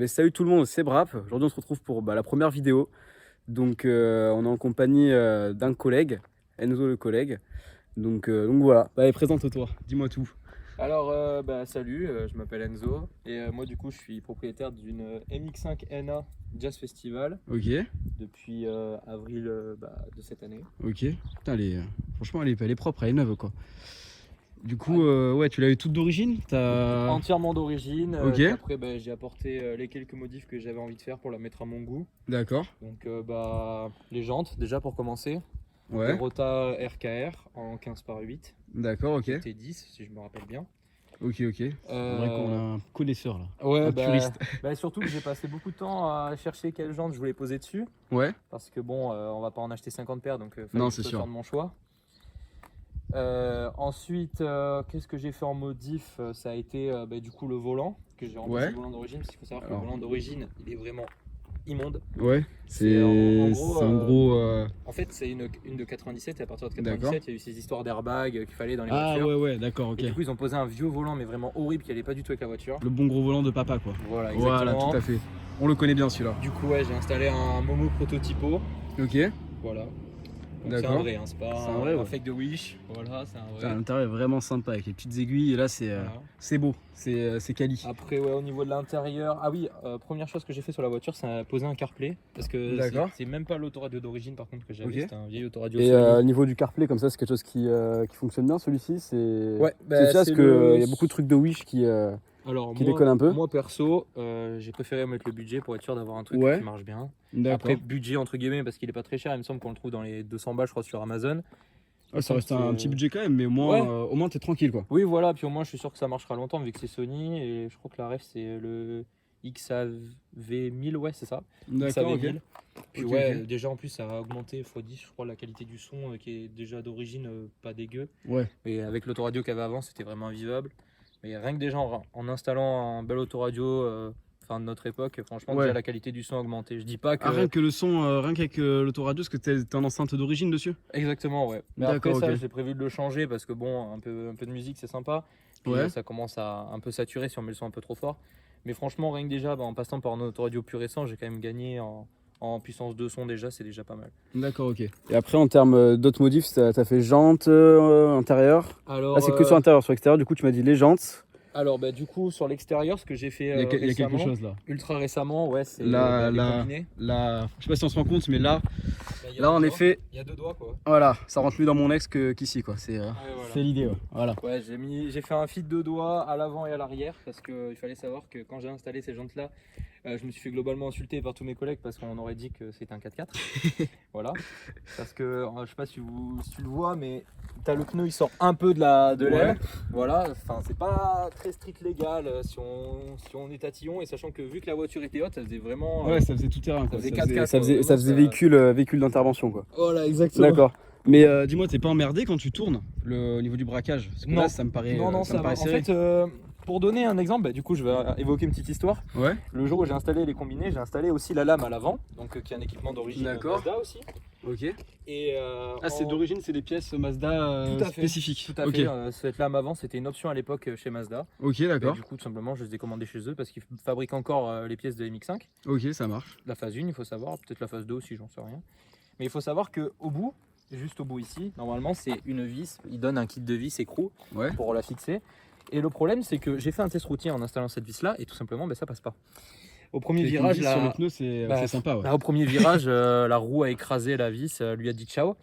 Salut tout le monde, c'est Brap. Aujourd'hui on se retrouve pour la première vidéo. Donc on est en compagnie d'un collègue, Enzo le collègue. Donc voilà, allez présente-toi, dis-moi tout. Alors, salut, je m'appelle Enzo et moi du coup je suis propriétaire d'une MX5 NA Jazz Festival Ok, depuis avril de cette année. ok. Putain, franchement elle est propre, elle est neuve quoi. Du coup, ouais, tu l'as eu toute d'origine Entièrement d'origine. Ok. Après j'ai apporté les quelques modifs que j'avais envie de faire pour la mettre à mon goût. D'accord. Donc les jantes déjà pour commencer. Ouais. Des Rota RKR en 15/8. D'accord, ok. T10 si je me rappelle bien. Ok. C'est vrai qu'on a un connaisseur là. Ouais, Un puriste. surtout que j'ai passé beaucoup de temps à chercher quelle jante je voulais poser dessus. Ouais. Parce que bon, on va pas en acheter 50 paires, donc fallait Non, que je c'est soit sûr. sûr de mon choix. Ensuite, qu'est-ce que j'ai fait en modif? Ça a été du coup le volant, que j'ai remplacé Ouais. le volant d'origine, parce qu'il faut savoir que Alors. le volant d'origine, il est vraiment immonde. Ouais, C'est en c'est un gros. En fait, c'est une de 97, et à partir de D'accord. 97, il y a eu ces histoires d'airbag qu'il fallait dans les Ah voitures. ouais, d'accord, ok. Et du coup, ils ont posé un vieux volant, mais vraiment horrible, qui allait pas du tout avec la voiture. Le bon gros volant de papa quoi. Voilà, exactement. Voilà, tout à fait. On le connaît bien celui-là. Du coup, ouais, j'ai installé un Momo Prototypo. Ok. Voilà. Donc c'est D'accord. un vrai, hein, c'est pas C'est un vrai, un ouais. fake de Wish. Voilà, c'est un vrai. Putain, l'intérieur est vraiment sympa avec les petites aiguilles et là Voilà. c'est beau, c'est quali. Après, ouais, au niveau de l'intérieur, ah oui, première chose que j'ai fait sur la voiture, c'est poser un CarPlay. Parce que D'accord. c'est même pas l'autoradio d'origine par contre que j'avais, Ok. c'était un vieil autoradio Et Sony. au niveau du CarPlay comme ça, c'est quelque chose qui fonctionne bien celui-ci. Ouais, c'est ça parce c'est qu'il y a beaucoup de trucs de Wish qui Alors, déconnent un peu. moi perso, j'ai préféré mettre le budget pour être sûr d'avoir un truc Ouais. qui marche bien. D'accord. Après, budget entre guillemets, parce qu'il est pas très cher, il me semble qu'on le trouve dans les 200 balles, je crois, sur Amazon. Ouais, ça reste un petit budget quand même, mais au moins t'es tranquille quoi. Oui, voilà, puis au moins je suis sûr que ça marchera longtemps vu que c'est Sony et je crois que la ref c'est le XAV1000, ouais, c'est ça. D'accord, ok. XAV1000. Puis Ok, ouais, ok. déjà en plus ça a augmenté x10, je crois, la qualité du son qui est déjà d'origine pas dégueu. Ouais. Mais avec l'autoradio qu'il y avait avant, c'était vraiment invivable. Mais rien que déjà en installant un bel autoradio, de notre époque, franchement, Ouais. déjà la qualité du son a augmenté. Je dis pas que. Ah, rien que le son, rien qu'avec l'autoradio, parce que t'as une enceinte d'origine dessus. Exactement, ouais. Mais après D'accord, ça, ok. j'ai prévu de le changer parce que bon, un peu de musique c'est sympa. Puis Ouais. ça commence à un peu saturer si on met le son un peu trop fort. Mais franchement, rien que déjà, en passant par un autoradio plus récent, j'ai quand même gagné en puissance de son déjà, c'est déjà pas mal. D'accord, ok. Et après, en termes d'autres modifs, t'as fait jantes intérieure. Alors, Là, c'est que sur l'intérieur. Sur l'extérieur, du coup, tu m'as dit les jantes. alors du coup, sur l'extérieur, ce que j'ai fait Il y a quelque récemment, chose là. ultra récemment, ouais, c'est Là, les là, combinés. là, je sais pas si on se rend compte, mais là, Il y a là, deux en doigts. effet, Il y a deux doigts quoi. voilà, ça rentre mieux dans mon ex qu'ici, quoi. C'est Voilà. l'idée, ouais. Voilà. Ouais, j'ai fait un feed de doigts à l'avant et à l'arrière parce qu'il fallait savoir que quand j'ai installé ces jantes-là, je me suis fait globalement insulter par tous mes collègues parce qu'on aurait dit que c'était un 4x4. Voilà. Parce que je sais pas si tu le vois, mais t'as le pneu, il sort un peu de l'aile. Ouais. Voilà. Enfin, c'est pas très strict légal si on est tatillon, et sachant que vu que la voiture était haute, ça faisait vraiment. Ouais, ça faisait tout terrain, quoi. faisait 4x4, ça faisait ça- véhicule d'intervention, quoi. Voilà, exactement. D'accord. Mais dis-moi, t'es pas emmerdé quand tu tournes au niveau du braquage? Parce que Non. là, ça me paraît, Non, ça me ça va. paraît En serré. fait, pour donner un exemple, du coup, je vais évoquer une petite histoire. Ouais. Le jour où j'ai installé les combinés, j'ai installé aussi la lame à l'avant, donc qui est un équipement d'origine D'accord. Mazda aussi. Ok. Et C'est d'origine, c'est des pièces Mazda Tout à fait. spécifiques. Tout à Ok. fait. Cette lame avant, c'était une option à l'époque chez Mazda. Ok, Et d'accord. du coup, tout simplement, je les ai commandées chez eux parce qu'ils fabriquent encore les pièces de MX5. Ok, ça marche. La phase 1, il faut savoir, peut-être la phase 2 aussi, j'en sais rien. Mais il faut savoir qu'au bout, juste au bout ici, normalement, c'est une vis. Ils donnent un kit de vis écrou Ouais. pour la fixer. Et le problème, c'est que j'ai fait un test routier en installant cette vis-là et tout simplement, ça passe pas. Au premier Avec une virage, vis sur le pneu, c'est sympa, ouais. au premier virage, la roue a écrasé la vis, lui a dit ciao.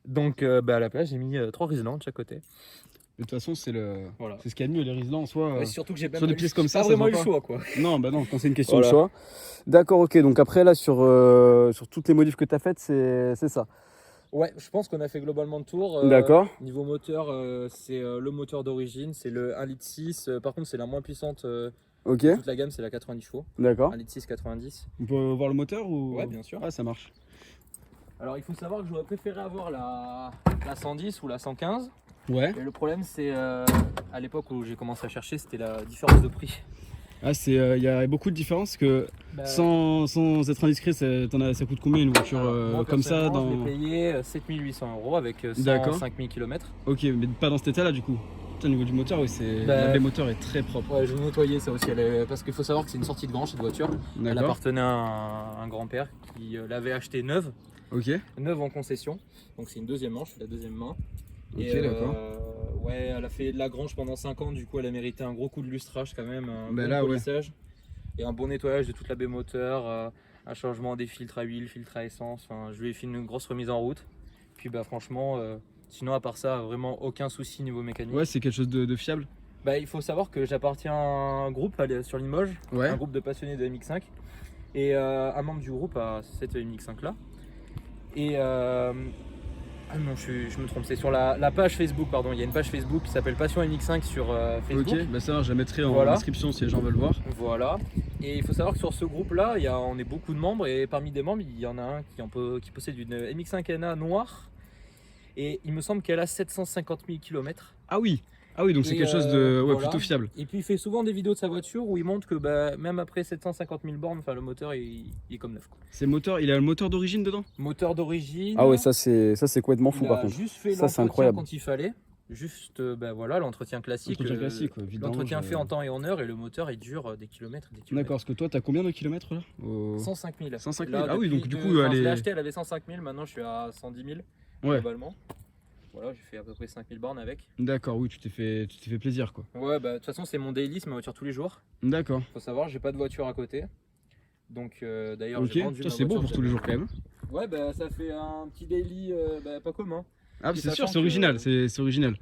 Donc à la place, j'ai mis 3 Riesland de chaque côté. De toute façon, c'est Voilà. ce qu'il y a de mieux, les Riesland en soi. Surtout que j'ai sur des pièces comme ça, pas vraiment ça eu se le voit choix, quoi. Non, bah non, quand c'est une question Voilà. de choix. D'accord, ok. Donc après, là, sur toutes les modifs que tu as faites, c'est ça. Ouais, je pense qu'on a fait globalement le tour. D'accord. Niveau moteur, c'est le moteur d'origine, c'est le 1,6 litre. Par contre, c'est la moins puissante. Ok, Toute la gamme, c'est la 90 chevaux. d'accord. 1,6 litre 90. On peut voir le moteur ou... Ouais, bien sûr. Ah, ça marche. Alors, il faut savoir que j'aurais préféré avoir la 110 ou la 115. Ouais. Et le problème, c'est à l'époque où j'ai commencé à chercher, c'était la différence de prix. Ah, il y a beaucoup de différences que Bah, sans être indiscret, ça coûte combien une voiture moi, comme ça personnellement, dans... je l'ai payé 7 800 € avec D'accord. 105 000 km. Ok, mais pas dans cet état-là du coup. Putain, au niveau du moteur, oui, c'est. Bah, La baie moteur est très propre. Ouais, je vais nettoyer ça aussi. Parce qu'il faut savoir que c'est une sortie de grange cette voiture. Elle D'accord. appartenait à un grand-père qui l'avait achetée neuve. Ok. Neuve en concession. Donc c'est une deuxième manche, la deuxième main. Ok, Et d'accord. ouais, elle a fait de la grange pendant 5 ans. Du coup, elle a mérité un gros coup de lustrage quand même. Un Bah bon là, ouais. polissage. Et un bon nettoyage de toute la baie moteur. Un changement des filtres à huile, filtres à essence. Enfin, je lui ai fait une grosse remise en route. Puis bah franchement, sinon à part ça, vraiment aucun souci niveau mécanique. Ouais, c'est quelque chose de fiable. Bah, il faut savoir que j'appartiens à un groupe sur Limoges, Ouais. un groupe de passionnés de MX5. Et un membre du groupe a cette MX5 là. Et ah non, je me trompe, c'est sur la page Facebook, pardon. Il y a une page Facebook qui s'appelle Passion MX5 sur Facebook. Ok, bah ça, je la mettrai en Voilà. description si les gens veulent voir. Voilà. Et il faut savoir que sur ce groupe-là, on est beaucoup de membres et parmi des membres, il y en a un qui possède une MX5NA noire et il me semble qu'elle a 750 000 km. Ah oui, donc c'est Et, quelque chose de ouais, voilà. plutôt fiable. Et puis il fait souvent des vidéos de sa voiture où il montre que bah, même après 750 000 bornes, le moteur il est comme neuf, quoi. C'est moteur, il a le moteur d'origine dedans? Moteur d'origine. Ah ouais, ça c'est complètement fou il par a contre. juste fait Ça, c'est l'entretien incroyable. quand il fallait. Juste bah, voilà, l'entretien classique. Entretien classique, ouais, vidange, L'entretien fait en temps et en heure et le moteur il dure des kilomètres. D'accord, parce que toi t'as combien de kilomètres là 105 000. 105 000. Là, Ah oui, donc depuis du coup, quand je elle l'ai est. acheté, elle avait 105 000, maintenant je suis à 110 000 Ouais, globalement. Voilà, j'ai fait à peu près 5 000 bornes avec. d'accord, oui, tu t'es fait plaisir quoi. Ouais, bah de toute façon, c'est mon daily, c'est ma voiture tous les jours. D'accord. Faut savoir, j'ai pas de voiture à côté. Donc d'ailleurs, Ok, j'ai vendu ça ma c'est beau voiture pour tous les jours quand même. Ouais, bah ça fait un petit daily pas commun. Ah, Puis c'est sûr, sachant c'est original, que- c'est original.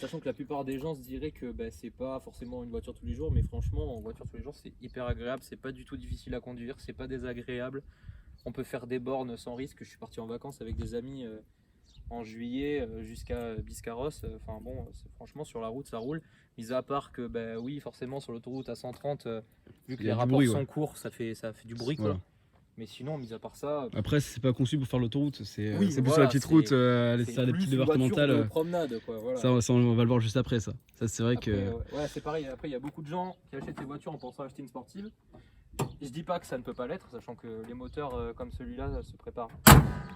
Sachant que la plupart des gens se diraient que bah, c'est pas forcément une voiture tous les jours, mais franchement, en voiture tous les jours, c'est hyper agréable, c'est pas du tout difficile à conduire, c'est pas désagréable. On peut faire des bornes sans risque. Je suis parti en vacances avec des amis en juillet jusqu'à Biscarrosse. Enfin bon, franchement, sur la route, ça roule. Mis à part que, bah oui, forcément, sur l'autoroute à 130, vu que Il y les a du rapports bruit, sont ouais. courts, ça fait du bruit, quoi. Voilà. Mais sinon, mis à part ça, Après, c'est pas conçu pour faire l'autoroute, c'est Oui, c'est plus sur voilà, la petite c'est- route, c'est faire des plus petites une voiture départementales. de promenade, quoi. Voilà. Ça, on va le voir juste après ça. Ça, c'est vrai Après, que. ouais, c'est pareil. Après, il y a beaucoup de gens qui achètent ces voitures en pensant acheter une sportive. Je dis pas que ça ne peut pas l'être, sachant que les moteurs comme celui-là se préparent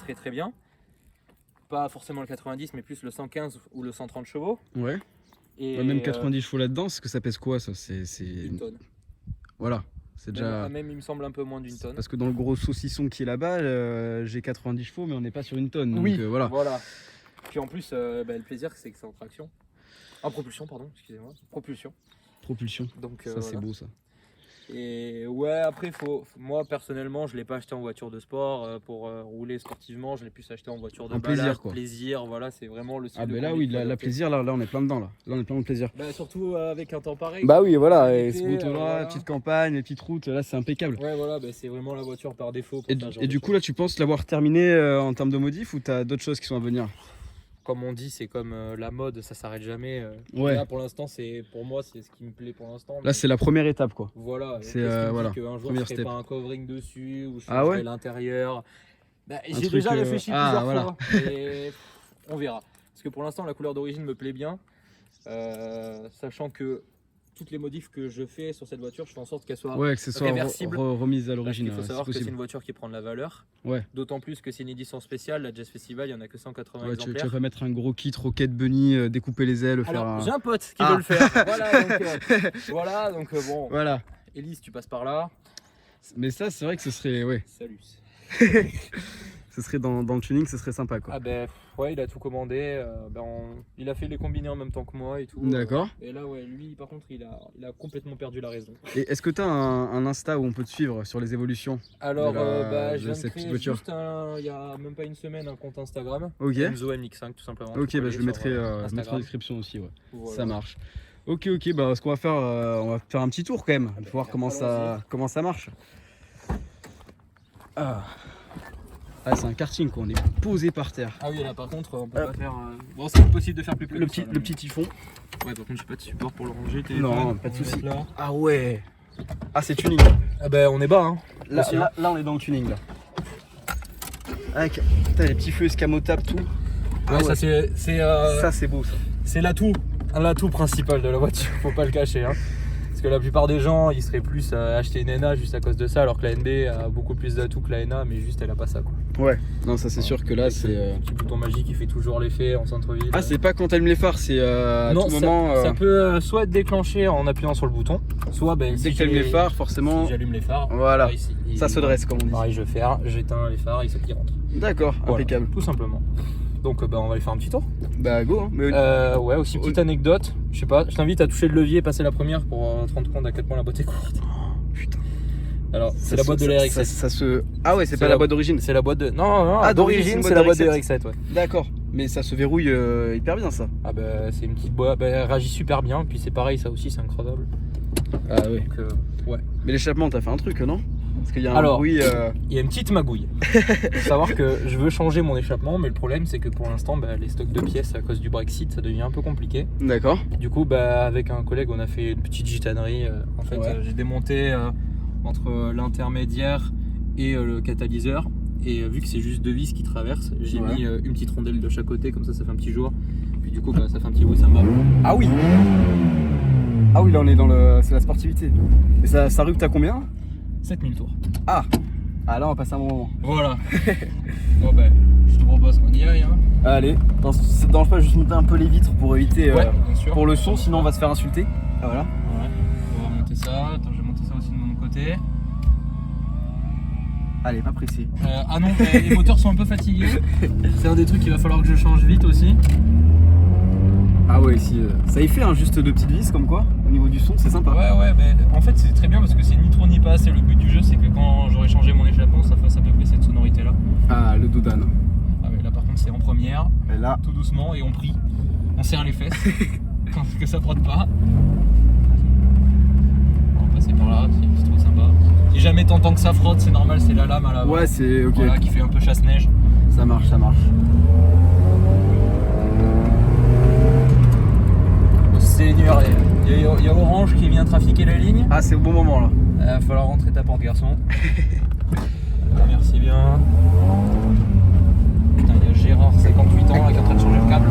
très très bien. Pas forcément le 90, mais plus le 115 ou le 130 chevaux. Ouais. Et Ouais, même 90 chevaux là-dedans, parce que ça pèse quoi ça? C'est. une tonne. Voilà. C'est déjà. Même, il me semble un peu moins d'une tonne. Parce que dans le gros saucisson qui est là-bas, j'ai 90 chevaux, mais on n'est pas sur une tonne. Donc, Oui, voilà. voilà. Puis en plus, le plaisir, c'est que c'est en traction. En propulsion, pardon, excusez-moi. Propulsion. Propulsion. Donc, Ça, c'est voilà. beau ça. Et ouais, après, moi personnellement, je l'ai pas acheté en voiture de sport pour rouler sportivement. Je l'ai plus acheté en voiture de En balade, plaisir, quoi. plaisir. Voilà, c'est vraiment le style Ah, de ben là, conduite oui, qu'il faut la adopter. plaisir, là, on est plein dedans. Là on est plein de plaisir. Bah, surtout avec un temps pareil. Bah oui, voilà. Et L'été, ce moto-là, voilà. petite campagne, les petites routes, là, c'est impeccable. Ouais, voilà, bah, c'est vraiment la voiture par défaut. Pour Et, faire ce genre et de du coup, choses. là, tu penses l'avoir terminé en termes de modif ou t'as d'autres choses qui sont à venir? Comme on dit, c'est comme la mode, ça s'arrête jamais. Ouais. Là, pour l'instant, pour moi, c'est ce qui me plaît pour l'instant. Là, mais c'est la première étape, quoi. voilà. c'est, Qu'est-ce qui me dit voilà, qu'un jour, je première ferai step. pas un covering dessus ou je Ah changerai ouais l'intérieur. Bah, j'ai truc, déjà réfléchi plusieurs voilà. fois. Et on verra. Parce que pour l'instant, la couleur d'origine me plaît bien. Sachant que toutes les modifs que je fais sur cette voiture, je fais en sorte qu'elles soient Ouais, que ce soit réversible. remise à Parce l'origine, qu'il faut si savoir que c'est possible. une voiture qui prend de la valeur. Ouais. D'autant plus que c'est une édition spéciale. La Jazz Festival, il n'y en a que 180 Ouais, tu exemplaires. vas pas mettre un gros kit Rocket Bunny, découper les ailes, faire Alors, un. j'ai un pote qui Ah. veut le faire. Voilà, donc bon. Voilà. Élise, tu passes par là. Mais ça, c'est vrai que ce serait. Ouais. Salut. Ce serait dans le tuning, ce serait sympa, quoi. Ah ben ouais, il a tout commandé. Il a fait les combinés en même temps que moi et tout. D'accord. Et là, ouais, lui, par contre, il a complètement perdu la raison. Et est-ce que tu as un Insta où on peut te suivre sur les évolutions? Alors, de je viens de cette créer petite voiture. juste il y a même pas une semaine un compte Instagram. Ok. Enzo MX5 tout simplement. Ok, Vous bah, je pouvez le mettrai sur, je le mettrai en Instagram. description aussi, ouais. Voilà. Ça marche. Ok, bah ce qu'on va faire, on va faire un petit tour quand même, pour voir comment ça marche. Ah, c'est un karting quoi, on est posé par terre. Ah oui, là par contre, on peut Hop. pas faire. Bon, c'est impossible de faire plus Le petit typhon. Ouais, par contre, j'ai pas de support pour le ranger. Non, pas de On va souci. mettre là. Ah ouais. Ah, c'est tuning. Ah ben, on est bas, hein. Là, Aussi, hein. on est dans le tuning là. Avec putain, les petits feux escamotables, tout. Ouais, ça c'est Ça c'est beau ça. c'est l'atout principal de la voiture, faut pas le cacher. Hein. Parce que la plupart des gens, ils seraient plus à acheter une NA juste à cause de ça, alors que la NB a beaucoup plus d'atouts que la NA, mais juste elle a pas ça quoi. Ouais, non, ça c'est sûr que là Avec c'est. le petit bouton magique qui fait toujours l'effet en centre-ville. Ah, c'est pas quand t'allumes les phares, c'est à non, tout moment. ça peut soit être déclenché en appuyant sur le bouton, soit Dès si que t'allumes les phares, forcément. si j'allume les phares, Voilà, pareil, ça se dresse comme on dit. Pareil, je ferme, j'éteins les phares, il rentre. D'accord, Voilà, impeccable. tout simplement. Donc on va aller faire un petit tour. Bah, go, hein. Mais... Ouais, aussi petite anecdote, je sais pas, je t'invite à toucher le levier et passer la première pour te rendre compte à quel point la boîte est courte. Putain. Alors, c'est la boîte de la RX7. Ça se. Ah, ouais, c'est pas la boîte d'origine. C'est la boîte de. Non, Ah, d'origine, c'est la boîte de RX7, ouais. D'accord, mais ça se verrouille hyper bien ça. Ah, bah, c'est une petite boîte, bah, elle réagit super bien, puis c'est pareil, ça aussi, c'est incroyable. Ah, oui. Donc, ouais. Mais l'échappement, t'as fait un truc, non? Parce qu'il y a un Alors, bruit. Il y a une petite magouille. Faut savoir que je veux changer mon échappement, mais le problème, c'est que pour l'instant, bah, les stocks de pièces à cause du Brexit, ça devient un peu compliqué. D'accord. Du coup, bah, avec un collègue, on a fait une petite gitanerie. En fait, Ouais. j'ai démonté entre l'intermédiaire et le catalyseur. Et vu que c'est juste deux vis qui traversent, j'ai Ouais. mis une petite rondelle de chaque côté, comme ça fait un petit jour. Puis du coup, bah, ça fait un petit bruit sympa. Ah oui. Ah oui, là on est dans le. C'est la sportivité. Et ça rue que t'as combien? 7000 tours. Ah. Ah, là on va passer un bon moment. Voilà. Bon, bah, je te propose qu'on y aille. Hein. Allez, ça te dérange pas juste monter un peu les vitres pour éviter. Ouais, bien sûr. Pour le son, sinon on va se faire insulter. Ah voilà. Ouais, on va monter ça. Attends, je vais monter ça aussi de mon côté. Allez, pas pressé. Ah non, les moteurs sont un peu fatigués. C'est un des trucs qu'il va falloir que je change vite aussi. Ah ouais, si. Ça y fait hein, juste de petites vis comme quoi, au niveau du son, c'est sympa. Ouais, mais en fait c'est très bien parce que c'est ni trop ni pas assez. Le but du jeu c'est que quand j'aurai changé mon échappement, ça fasse à peu près cette sonorité là. Ah, le Dodan. Ah ouais, là par contre c'est en première, Et là. tout doucement et on prie. On serre les fesses, parce que ça frotte pas. On va passer par là, c'est trop sympa. Si jamais t'entends que ça frotte, c'est normal, c'est la lame à l'avant. Ouais, c'est ok. Voilà, qui fait un peu chasse-neige. Ça marche, ça marche. Seigneur, il y a Orange qui vient trafiquer la ligne. Ah, c'est au bon moment là. Il va falloir rentrer ta porte, garçon. Merci bien. Putain, il y a Gérard, 58 ans, qui est en train de changer le câble.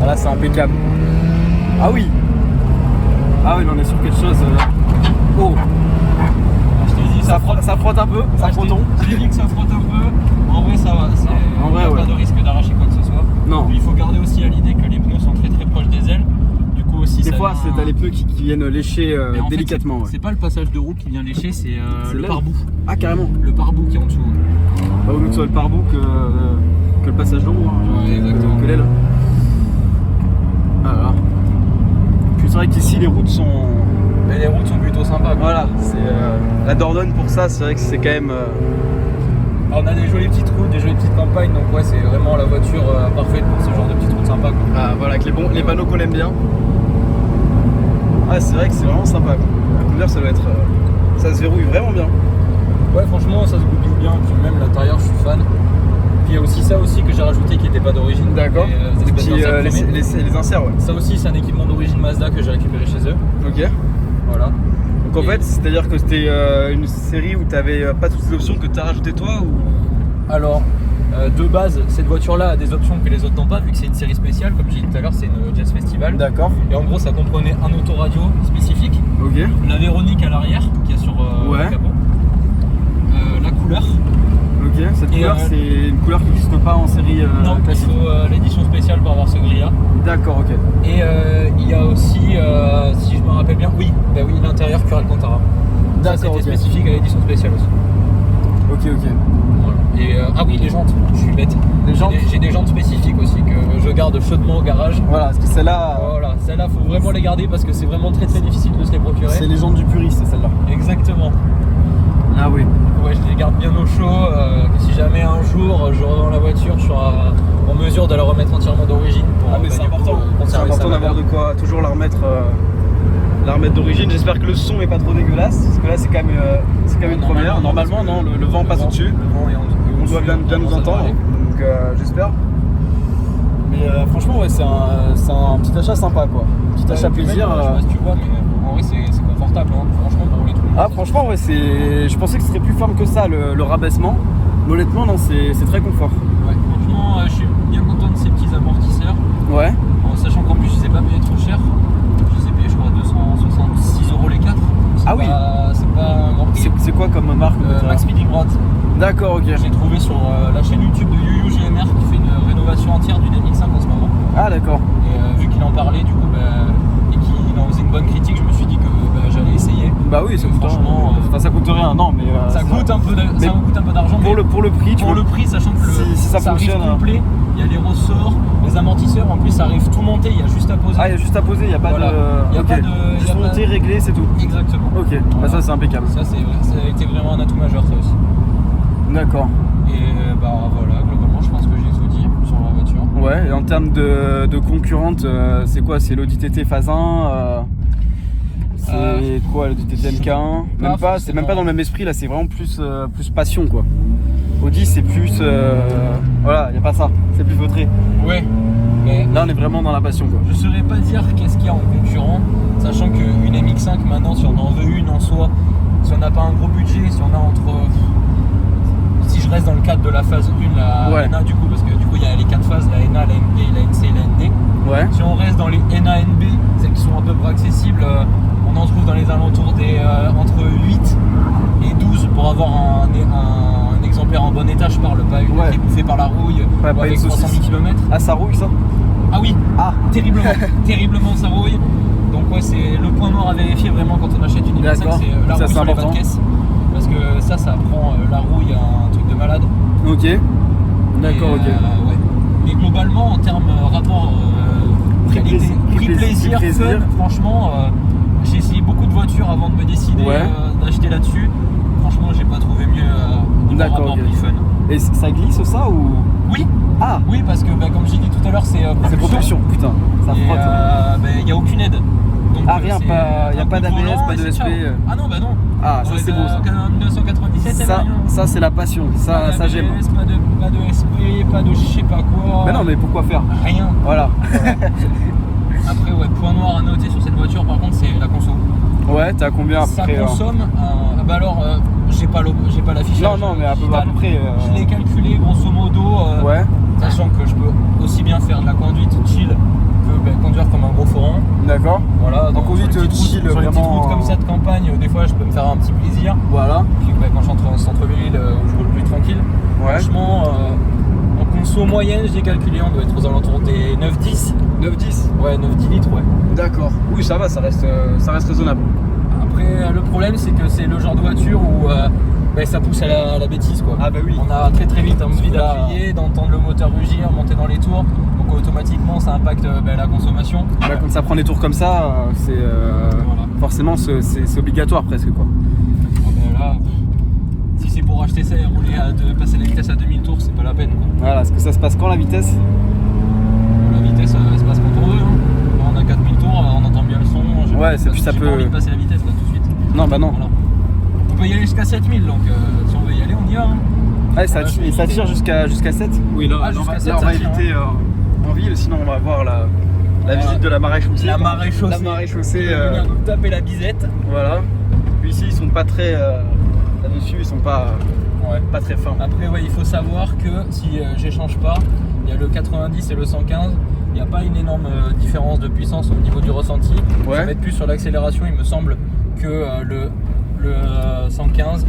Ah, là, c'est impeccable. Ah oui. Ah oui, là, on est sur quelque chose. Oh. Je t'ai dit, Ça frotte un peu, ça frotte. Je t'ai dit que ça frotte un peu. En vrai, ça va. En vrai, il n'y a ouais. pas de risque d'arracher quoi que ce soit. Non. Il faut garder aussi à l'idée que les pneus sont très très proches des ailes. Du coup, aussi, Des ça fois, vient- t'as les pneus qui viennent lécher Mais en fait, délicatement. Ouais. c'est pas le passage de roue qui vient lécher, c'est C'est le l'aile. pare-bout. Ah, carrément. Le pare-bout qui est en dessous. Bah, au mieux que ce soit le pare-bout que le passage de roue. Hein, Ouais, exactement. Que l'aile. Alors. Puis c'est vrai qu'ici, les routes sont. Mais les routes sont plutôt sympas. Quoi. Voilà, c'est la Dordogne pour ça, c'est vrai que c'est quand même. Alors, on a des jolies petites routes, des jolies petites campagnes, donc ouais, c'est vraiment la voiture parfaite pour ce genre de petites routes sympas. Quoi. Ah, voilà, avec les panneaux qu'on aime bien. Ah, c'est vrai que c'est vraiment sympa. Quoi. La couleur, ça doit être. Ça se verrouille vraiment bien. Ouais, franchement, ça se goupille bien, puis même l'intérieur, je suis fan. Puis il y a aussi ça aussi que j'ai rajouté qui n'était pas d'origine. D'accord. Les Les espèces petits d'inserts chromés. les inserts, ouais. Ça aussi, c'est un équipement d'origine Mazda que j'ai récupéré chez eux. Ok. Voilà. Donc en Et- fait, c'est-à-dire que c'était une série où tu avais pas toutes les options que tu as rajoutées toi ou... Alors, de base, cette voiture-là a des options que les autres n'ont pas, vu que c'est une série spéciale. Comme j'ai dit tout à l'heure, c'est une Jazz Festival. D'accord. Et en gros, ça comprenait un autoradio spécifique, Ok. la Véronique à l'arrière, qui est sur Ouais. le capot, la couleur. Ok. Cette Et, couleur, c'est une couleur qui n'existe pas en série non, il classique. faut l'édition spéciale pour avoir ce gris-là. D'accord, ok. Et il y a aussi, si je me rappelle bien, oui, l'intérieur Cural Cantara. Ça, D'accord, c'était ok. spécifique à l'édition spéciale aussi. Ok, ok. Voilà. Et ah oui, les jantes, je suis bête. Les jantes. J'ai des jantes spécifiques aussi que je garde chaudement au garage. Voilà, parce que celle-là, Voilà, celles-là, faut vraiment les garder parce que c'est vraiment très très difficile de se les procurer. c'est les jantes du puriste, c'est celle-là. Exactement. Ah oui. Ouais, je les garde bien au chaud. Que si jamais un jour je revends la voiture, je serai en mesure de la remettre entièrement d'origine. Pour, Ah mais c'est du coup, important. C'est conserver sa important d'avoir de valeur. quoi toujours la remettre d'origine. J'espère que le son est pas trop dégueulasse, parce que là c'est quand même une première. Normalement, non, le vent passe au-dessus. Le vent est On doit bien nous ça entendre, devrait aller. donc j'espère. Mais franchement, ouais, c'est un petit achat sympa quoi. Petit achat Puis plaisir. même, je sais pas si tu vois, mais en vrai c'est confortable. Hein. Franchement, pour rouler tout le monde. Ah, franchement, ouais, je pensais que ce serait plus ferme que ça le rabaissement. Mais honnêtement, non, c'est très confort. Ouais, franchement, je suis bien content de ces petits amortisseurs. Ouais. En sachant qu'en plus, je les ai pas payés trop cher. Je les ai payés, je crois, 266 € les 4. Ah oui. C'est Grand Prix. C'est quoi comme marque Max Speeding Rod. D'accord, ok. J'ai trouvé sur la chaîne YouTube de YuYu GMR qui fait une rénovation entière d'une MX5 en ce moment. Ah d'accord. Et vu qu'il en parlait du coup et qu'il en faisait une bonne critique, je me suis dit que j'allais essayer. Bah oui, c'est franchement. Enfin, ça coûte rien, non, mais ça coûte un peu d'argent. Pour le prix, tu pour vois. le prix, sachant que si ça fonctionne, arrive complet, il y a les ressorts, les amortisseurs, en plus ça arrive tout monté, il y a juste à poser. Ah, il y a juste à poser, il n'y a pas voilà. de. Il y a okay. pas de. Juste monter, régler, c'est tout. Exactement. Ok, voilà. Bah ça c'est impeccable. Ça a été vraiment un atout majeur, ça aussi. D'accord. Et voilà, globalement, je pense que j'ai tout dit sur la voiture. Ouais, et en termes de concurrente, c'est quoi? C'est l'Audi TT Phase 1 c'est quoi l'Audi TT MK1? Même pas, c'est même pas dans le même esprit, là c'est vraiment plus passion quoi. Audi c'est plus. Voilà, il n'y a pas ça, c'est plus feutré. Ouais, mais là on est vraiment dans la passion quoi. Je saurais pas dire qu'est-ce qu'il y a en concurrent, sachant qu'une MX5 maintenant, si on en veut une en soi, si on n'a pas un gros budget, si on a entre. Si je reste dans le cadre de la phase 1, la NA du coup, parce que du coup il y a les 4 phases, la NA, la NB, la NC et la ND. Ouais. Si on reste dans les NA, NB, celles qui sont à peu près accessibles, on en trouve dans les alentours des entre 8 et 12 pour avoir un exemplaire en bon état, je parle, pas une qui est bouffée par la rouille ou avec 300 000 km. Ah ça rouille ça? Ah oui, terriblement ça rouille. Donc ouais, c'est le point noir à vérifier vraiment quand on achète une MX5, c'est la rouille sur les bas de caisse. Parce que ça prend la rouille à un truc de malade. Ok. D'accord, ok. Ouais. Mais globalement, en termes rapport prix-plaisir, fun, franchement, j'ai essayé beaucoup de voitures avant de me décider d'acheter là-dessus. Franchement, j'ai pas trouvé mieux rapport prix-fun. Et ça glisse ça ou? Oui. Ah oui, parce que comme j'ai dit tout à l'heure, c'est propulsion, putain, ça frotte. Il n'y a aucune aide. Donc, rien, il n'y a pas d'ABS, pas de SP. Ah non, bah non. Ah, ça c'est beau ça. 1997, ça c'est la passion, ça j'aime. Pas de SP, pas de je sais pas quoi. Mais non, mais pourquoi faire? Rien. Voilà. Après, point noir à noter sur cette voiture, par contre, c'est la conso. Ouais, t'as combien après? Ça consomme. J'ai pas l'affichage. Non, mais à peu près. Je l'ai calculé grosso modo. Sachant que je peux aussi bien faire de la conduite chill que conduire comme un gros forain. D'accord. Voilà, donc conduite chill, sur les petites routes comme ça de campagne, des fois je peux me faire un petit plaisir. Voilà. Puis quand je rentre en centre-ville où je roule plus tranquille. Franchement, en conso moyenne, j'ai calculé, on doit être aux alentours des 9-10. 9-10? Ouais, 9-10 litres, ouais. D'accord. Oui, ça va, ça reste raisonnable. Après, le problème, c'est que c'est le genre de voiture où ça pousse à la bêtise, quoi. Ah bah oui. On a très vite envie d'appuyer, d'entendre le moteur rugir, monter dans les tours. Donc automatiquement, ça impacte la consommation. Quand ça prend des tours comme ça, c'est forcément c'est obligatoire presque quoi. Là, si c'est pour acheter ça et rouler passer la vitesse à 2000 tours, c'est pas la peine, quoi. Voilà, est-ce que ça se passe quand la vitesse? La vitesse, elle se passe quand on veut. Là, on a 4000 tours, on entend bien le son. C'est plus ça peut. J'ai pas envie de passer la vitesse là tout de suite. Non, bah non. Voilà. On peut y aller jusqu'à 7000, donc si on veut y aller, on y va. Ouais, ça tire jusqu'à 7? Oui, là, on va éviter en ville, sinon on va voir la visite de la maréchaussée. La maréchaussée. La maréchaussée. Venir nous taper la bisette. Voilà. Puis ici, ils sont pas très. Là-dessus, ils sont pas très fins. Après, il faut savoir que si j'échange pas, il y a le 90 et le 115. Il n'y a pas une énorme différence de puissance au niveau du ressenti. Ça va être plus sur l'accélération, il me semble que le 115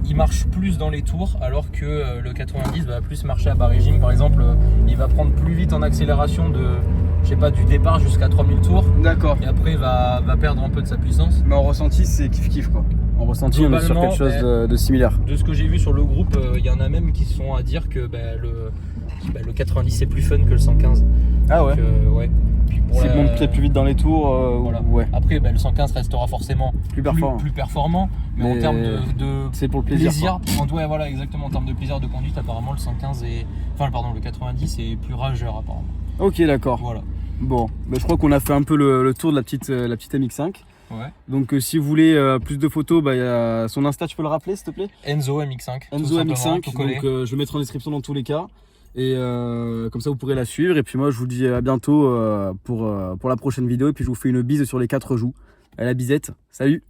il marche plus dans les tours alors que le 90 va plus marcher à bas régime. Par exemple, il va prendre plus vite en accélération du départ jusqu'à 3000 tours. D'accord. Et après va perdre un peu de sa puissance. Mais en ressenti, c'est kiff quoi. En ressenti, on est sur quelque chose de similaire. De ce que j'ai vu sur le groupe, il y en a même qui sont à dire que le 90 c'est plus fun que le 115. Ah ouais. Donc, s'il monte peut-être plus vite dans les tours. Voilà. Après, le 115 restera forcément plus performant. Mais en termes de c'est pour le plaisir. Voilà, exactement. En termes de plaisir de conduite, apparemment, le 90 est plus rageur, apparemment. Ok, d'accord. Voilà. Bon, je crois qu'on a fait un peu le tour de la petite MX5. Ouais. Donc, si vous voulez plus de photos, il y a son Insta, tu peux le rappeler, s'il te plaît? Enzo MX5. Enzo MX5. Donc, je le mettrai en description dans tous les cas. Et comme ça vous pourrez la suivre. Et puis moi je vous dis à bientôt pour la prochaine vidéo. Et puis je vous fais une bise sur les 4 joues. À la bisette, salut!